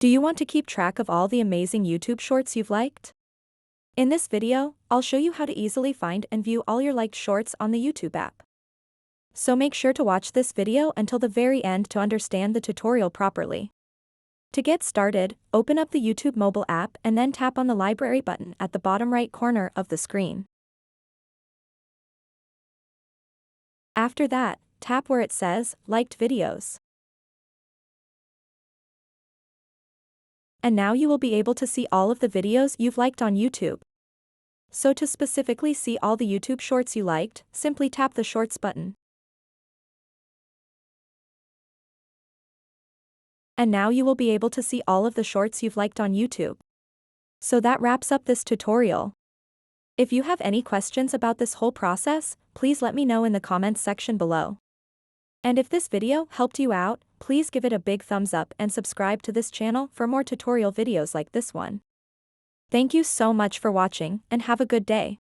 Do you want to keep track of all the amazing YouTube shorts you've liked? In this video, I'll show you how to easily find and view all your liked shorts on the YouTube app. So make sure to watch this video until the very end to understand the tutorial properly. To get started, open up the YouTube mobile app and then tap on the library button at the bottom right corner of the screen. After that, tap where it says, Liked Videos. And now you will be able to see all of the videos you've liked on YouTube. So to specifically see all the YouTube shorts you liked, simply tap the Shorts button. And now you will be able to see all of the shorts you've liked on YouTube. So that wraps up this tutorial. If you have any questions about this whole process, please let me know in the comments section below. And if this video helped you out, please give it a big thumbs up and subscribe to this channel for more tutorial videos like this one. Thank you so much for watching and have a good day.